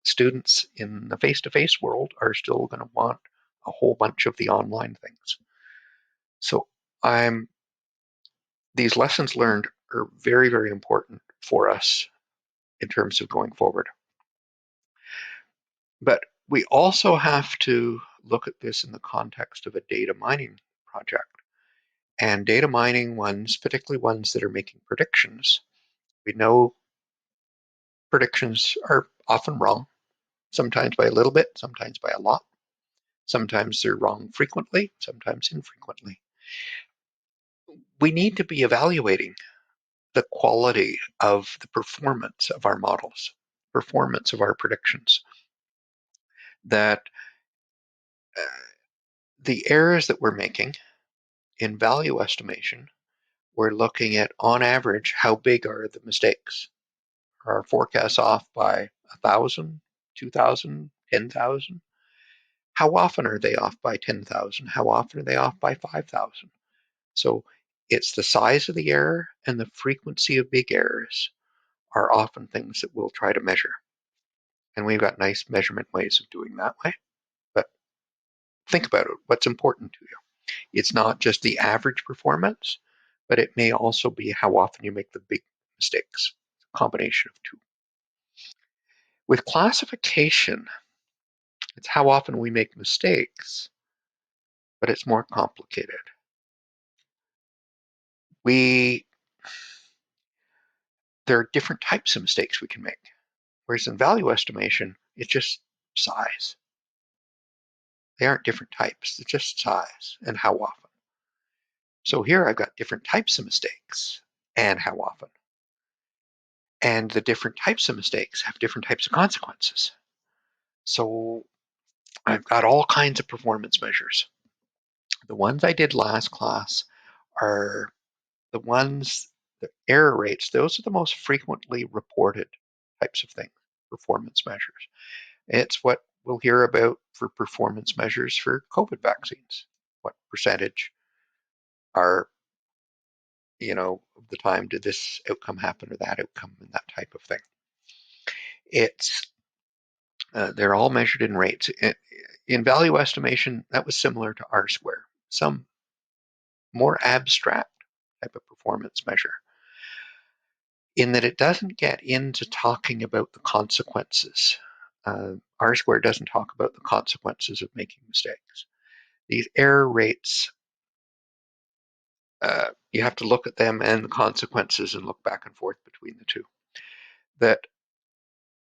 students in the face-to-face world are still going to want a whole bunch of the online things. So these lessons learned are very, very important for us in terms of going forward. But we also have to look at this in the context of a data mining project. And data mining ones, particularly ones that are making predictions, we know predictions are often wrong, sometimes by a little bit, sometimes by a lot. Sometimes they're wrong frequently, sometimes infrequently. We need to be evaluating the quality of the performance of our models, performance of our predictions, that uh, the errors that we're making in value estimation, we're looking at, on average, how big are the mistakes? Are our forecasts off by 1,000, 2,000, 10,000? How often are they off by 10,000? How often are they off by 5,000? So it's the size of the error and the frequency of big errors are often things that we'll try to measure. And we've got nice measurement ways of doing that way. But think about it. What's important to you? It's not just the average performance, but it may also be how often you make the big mistakes. It's a combination of two. With classification, it's how often we make mistakes, but it's more complicated. There are different types of mistakes we can make. Whereas in value estimation, it's just size. They aren't different types, it's just size and how often. So here I've got different types of mistakes and how often. And the different types of mistakes have different types of consequences. So I've got all kinds of performance measures. The ones I did last class are the error rates, those are the most frequently reported types of things, performance measures. It's what we'll hear about for performance measures for COVID vaccines. What percentage are, of the time did this outcome happen or that outcome and that type of thing. They're all measured in rates. In value estimation, that was similar to R-square, some more abstract type of performance measure, in that it doesn't get into talking about the consequences. R-square doesn't talk about the consequences of making mistakes. These error rates, you have to look at them and the consequences and look back and forth between the two. That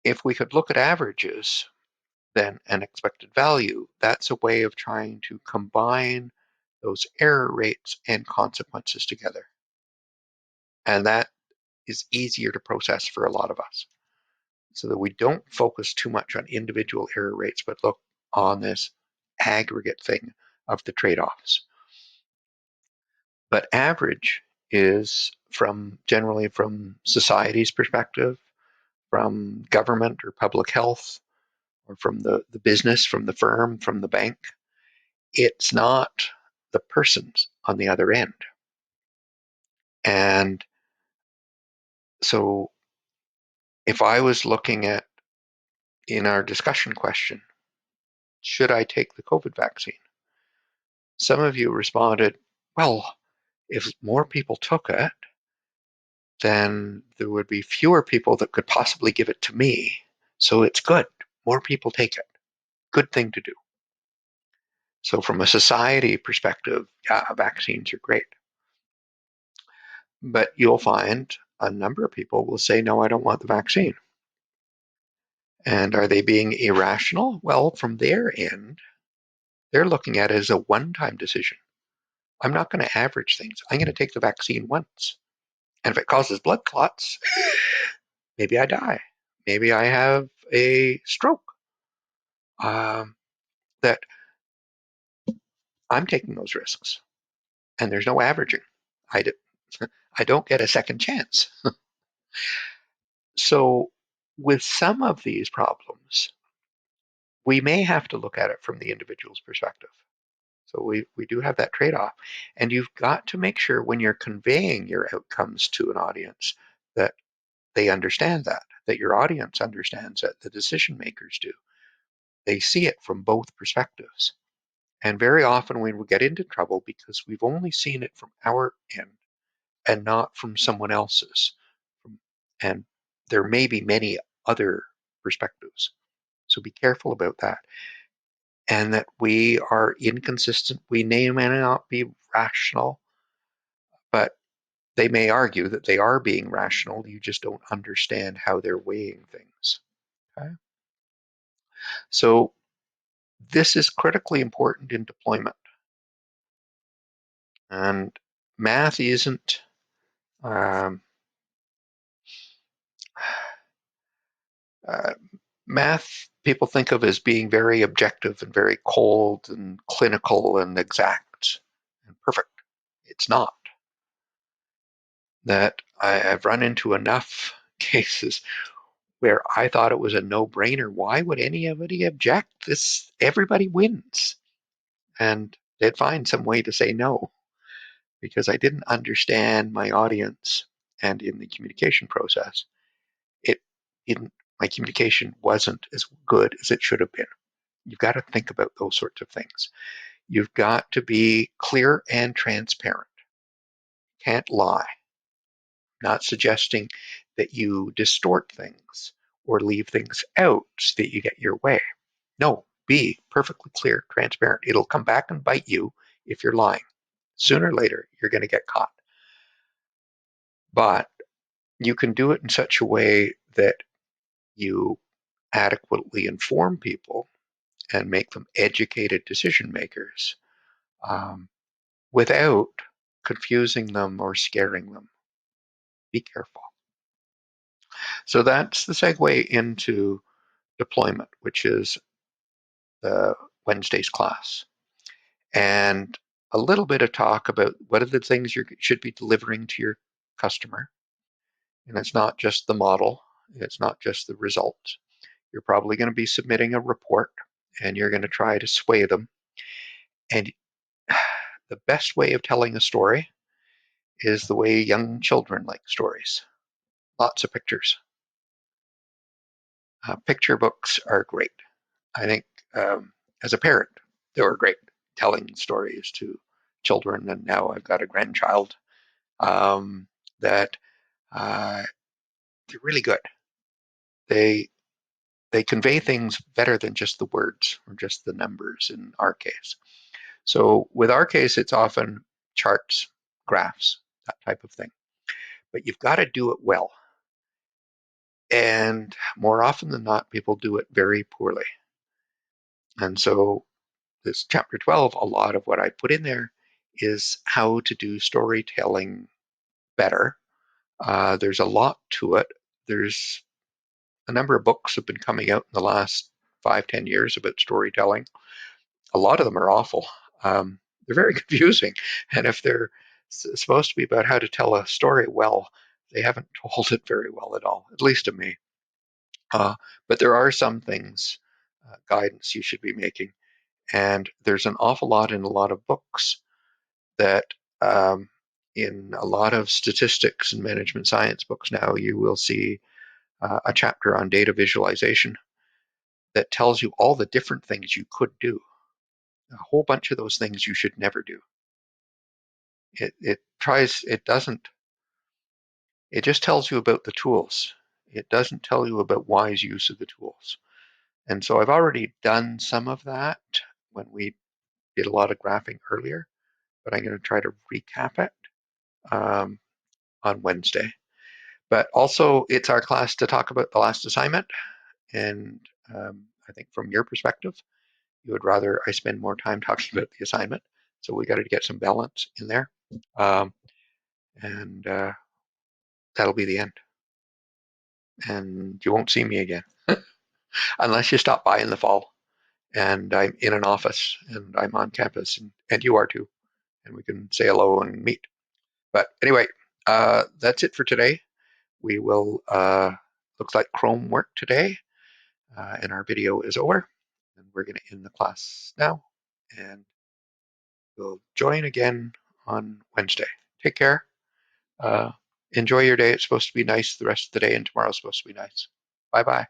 if we could look at averages, then an expected value, that's a way of trying to combine those error rates and consequences together. And that is easier to process for a lot of us, so that we don't focus too much on individual error rates, but look on this aggregate thing of the trade-offs. But average is generally from society's perspective, from government or public health, or from the business, from the firm, from the bank. It's not the persons on the other end. And so if I was looking at, in our discussion question, should I take the COVID vaccine? Some of you responded, well, if more people took it, then there would be fewer people that could possibly give it to me. So it's good. More people take it. Good thing to do. So from a society perspective, yeah, vaccines are great. But you'll find a number of people will say, no, I don't want the vaccine. And are they being irrational? Well, from their end, they're looking at it as a one-time decision. I'm not going to average things. I'm going to take the vaccine once. And if it causes blood clots, maybe I die. Maybe I have a stroke. That I'm taking those risks. And there's no averaging. I, do, I don't get a second chance. So with some of these problems, we may have to look at it from the individual's perspective. So we do have that trade-off. And you've got to make sure when you're conveying your outcomes to an audience that they understand that your audience understands it, the decision makers do. They see it from both perspectives. And very often we will get into trouble because we've only seen it from our end and not from someone else's. And there may be many other perspectives. So be careful about that. And that we are inconsistent. We may or may not be rational, but they may argue that they are being rational. You just don't understand how they're weighing things. Okay? So this is critically important in deployment. And math isn't uh, math people think of as being very objective and very cold and clinical and exact and perfect. It's not. That I've run into enough cases where I thought it was a no-brainer. Why would anybody object? Everybody wins. And they'd find some way to say no because I didn't understand my audience, and in the communication process, it didn't. My communication wasn't as good as it should have been. You've got to think about those sorts of things. You've got to be clear and transparent. Can't lie. Not suggesting that you distort things or leave things out so that you get your way. No, be perfectly clear, transparent. It'll come back and bite you if you're lying. Sooner or later, you're going to get caught. But you can do it in such a way that you adequately inform people and make them educated decision makers without confusing them or scaring them. Be careful. So that's the segue into deployment, which is Wednesday's class. And a little bit of talk about what are the things you should be delivering to your customer. And it's not just the model, it's not just the results. You're probably going to be submitting a report and you're going to try to sway them. And the best way of telling a story is the way young children like stories. Lots of pictures. Picture books are great. I think as a parent, they were great telling stories to children. And now I've got a grandchild that they're really good. They convey things better than just the words or just the numbers in our case. So with our case, it's often charts, graphs, that type of thing. But you've got to do it well. And more often than not, people do it very poorly. And so this chapter 12, a lot of what I put in there is how to do storytelling better. There's a lot to it. There's a number of books have been coming out in the last 5-10 years about storytelling. A lot of them are awful. They're very confusing. And if they're supposed to be about how to tell a story well, they haven't told it very well at all, at least to me. But there are some things, guidance you should be making. And there's an awful lot in a lot of books that in a lot of statistics and management science books now, you will see a chapter on data visualization that tells you all the different things you could do. A whole bunch of those things you should never do. It doesn't, it just tells you about the tools. It doesn't tell you about wise use of the tools. And so I've already done some of that when we did a lot of graphing earlier, but I'm going to try to recap it on Wednesday. But also, it's our class to talk about the last assignment. And I think from your perspective, you would rather I spend more time talking about the assignment. So we got to get some balance in there. And that'll be the end. And you won't see me again unless you stop by in the fall and I'm in an office and I'm on campus and you are too. And we can say hello and meet. But anyway, that's it for today. We will, looks like Chrome worked today and our video is over. And we're going to end the class now and we'll join again on Wednesday. Take care. Uh, enjoy your day. It's supposed to be nice the rest of the day and tomorrow's supposed to be nice. Bye-bye.